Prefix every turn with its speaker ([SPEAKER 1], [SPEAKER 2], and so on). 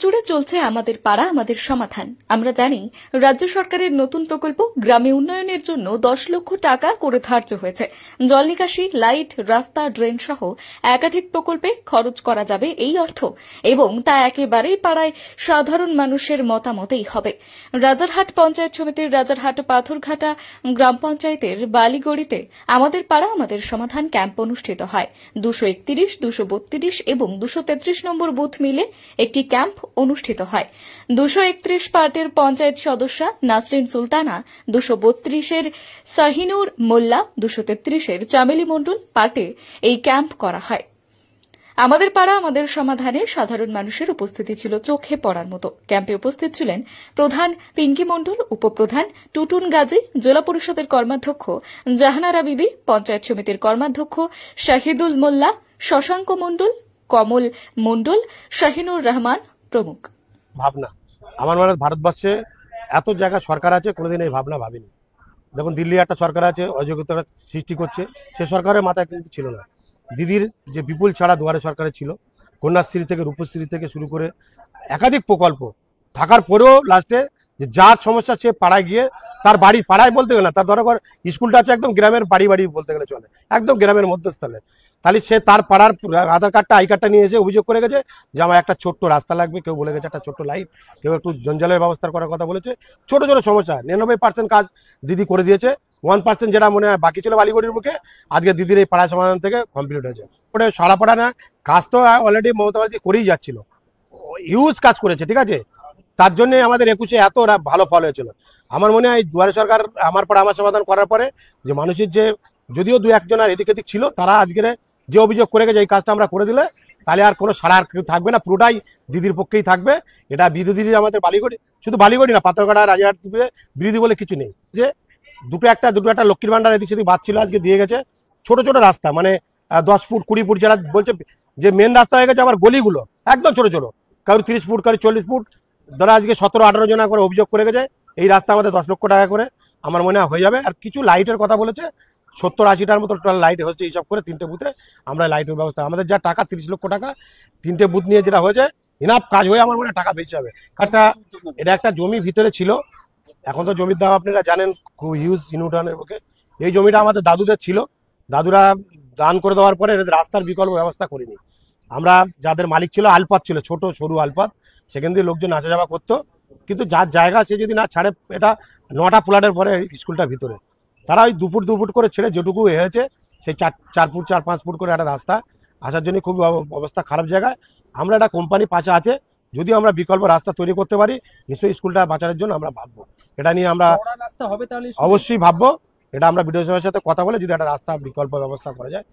[SPEAKER 1] জুড়ে চলছে আমাদের পাড়া আমাদের সমাধান। আমরা জানি রাজ্য সরকারের নতুন প্রকল্প গ্রামে উন্নয়নের জন্য 10 লক্ষ টাকা করে ধার্য হয়েছে। জল নিকাশি, লাইট, রাস্তা, ড্রেন সহ একাধিক প্রকল্পে খরচ করা যাবে এই অর্থ, এবং তা একেবারেই পাড়ায় সাধারণ মানুষের মতামতেই হবে। রাজারহাট পঞ্চায়েত সমিতির রাজারহাট পাথরঘাটা গ্রাম পঞ্চায়েতের বালিগড়িতে আমাদের পাড়া আমাদের সমাধান ক্যাম্প অনুষ্ঠিত হয়। 231, 232 এবং 233 নম্বর বুথ মিলে একটি ক্যাম্প অনুষ্ঠিত হয়। 231 পার্টির পঞ্চায়েত সদস্যা নাসরিন সুলতানা, 232-এর শাহিনুর মোল্লা, 233-এর চামেলি মণ্ডল পার্টে এই ক্যাম্প করা হয়। আমাদের পাড়া আমাদের সমাধানে সাধারণ মানুষের উপস্থিতি ছিল চোখে পড়ার মতো। ক্যাম্পে উপস্থিত ছিলেন প্রধান পিঙ্কি মণ্ডল, উপপ্রধান টুটুন গাজী, জেলা পরিষদের কর্মাধ্যক্ষ জাহানারা বিবি, পঞ্চায়েত সমিতির কর্মাধ্যক্ষ শাহিদুল মোল্লা, শশাঙ্ক মণ্ডল, কমল মণ্ডল, শাহিনুর রহমান প্রমুখ।
[SPEAKER 2] ভাবনা আমার মনে হয় ভারতবর্ষে এত জায়গা সরকার আছে, কোনোদিন এই ভাবনা ভাবিনি। দেখুন, দিল্লি একটা সরকার আছে, অযোগ্যতা সৃষ্টি করছে, সে সরকারের মাথায় কিন্তু ছিল না। দিদির যে বিপুল ছাড়া দুয়ারে সরকারে ছিল, কন্যাশ্রী থেকে রূপশ্রী থেকে শুরু করে একাধিক প্রকল্প থাকার পরেও লাস্টে যে যার সমস্যা সে পাড়ায় গিয়ে তার বাড়ি পাড়ায় বলতে গেলে না, তার ধরো স্কুলটা আছে একদম গ্রামের বাড়ি বাড়ি বলতে গেলে চলে, একদম গ্রামের মধ্যস্থলে। তাহলে সে তার পাড়ার আধার কার্ডটা আই কার্ডটা নিয়ে এসে অভিযোগ করে গেছে যে আমার একটা ছোট্ট রাস্তা লাগবে, কেউ বলে গেছে একটা ছোট্ট লাইট, কেউ একটু জঞ্জালের ব্যবস্থা করার কথা বলেছে। ছোট ছোট সমস্যা 99% কাজ দিদি করে দিয়েছে। 1% যেটা মনে হয় বাকি ছিল বালিগড়ির মুখে, আজকে দিদির এই পাড়া সমাধান থেকে কমপ্লিট হয়েছে। ওটা সারা পাড়া না, কাজ তো অলরেডি মমতা ব্যানার্জি করেই যাচ্ছিল, হিউজ কাজ করেছে, ঠিক আছে। তার জন্য আমাদের 21-এ এত ভালো ফল হয়েছিল। আমার মনে হয় দুয়ারে সরকার আমার পাড়া আমার সমাধান করার পরে যে মানুষের যে যদিও 2-1 আর এদিক এদিক ছিল, তারা আজকের যে অভিযোগ করে গেছে এই কাজটা আমরা করে দিলে তাহলে আর কোনো সারা থাকবে না, পুরোটাই দিদির পক্ষেই থাকবে। এটা বিরোধী আমাদের বালিগড়ি, শুধু বালিগড়ি না, পাথরঘাটা রাজারহাট বিরোধী বলে কিছু নেই। যে দুটো একটা লক্ষ্মীর ভান্ডার এদিক সেদিক বাদ ছিল, আজকে দিয়ে গেছে। ছোট ছোট রাস্তা মানে 10 ফুট 20 ফুট, যারা বলছে যে মেন রাস্তা হয়ে গেছে, আবার গলিগুলো একদম ছোট ছোট, কারো 30 ফুট, কারো 40 ফুট, ধরা আজকে 17-18 জনা করে অভিযোগ করে গেছে। এই রাস্তা আমাদের 10 লক্ষ টাকা করে আমার মনে হয় হয়ে যাবে। আর কিছু লাইটের কথা বলেছে, 70-80টার মতো টোটাল লাইট হচ্ছে, এইসব করে 3টে বুথে আমরা লাইটের ব্যবস্থা, আমাদের যা টাকা 30 লক্ষ টাকা 3টে বুথ নিয়ে যেটা হয়েছে, ইনাফ কাজ হয়ে আমার মনে হয় টাকা বেশি হবে। এটা একটা জমি ভিতরে ছিল, এখন তো জমির দাম আপনারা জানেন খুব হিউজ ইউনিটনের পক্ষে। এই জমিটা আমাদের দাদুদের ছিল, দাদুরা দান করে দেওয়ার পরে রাস্তার বিকল্প ব্যবস্থা করিনি আমরা। যাদের মালিক ছিল আলপাত ছিল, ছোট সরু আলপাত, সেখান দিয়ে লোকজন আসা যাওয়া করতো। কিন্তু যার জায়গা সে যদি না ছাড়ে, এটা 9টা প্লটের পরে স্কুলটা ভিতরে, তারা ওই 2 ফুট 2 ফুট করে ছেড়ে যেটুকু হয়েছে সেই 4 ফুট 4-5 ফুট করে একটা রাস্তা আসার জন্য খুব অবস্থা খারাপ জায়গায়। আমরা একটা কোম্পানি পাশে আছে, যদি আমরা বিকল্প রাস্তা তৈরি করতে পারি নিশ্চয়ই স্কুলটা বাঁচানোর জন্য আমরা ভাববো। এটা নিয়ে আমরা অবশ্যই ভাববো, এটা আমরা বিডিও সাহেবের সাথে কথা বলে যদি একটা রাস্তা বিকল্প ব্যবস্থা করা যায়।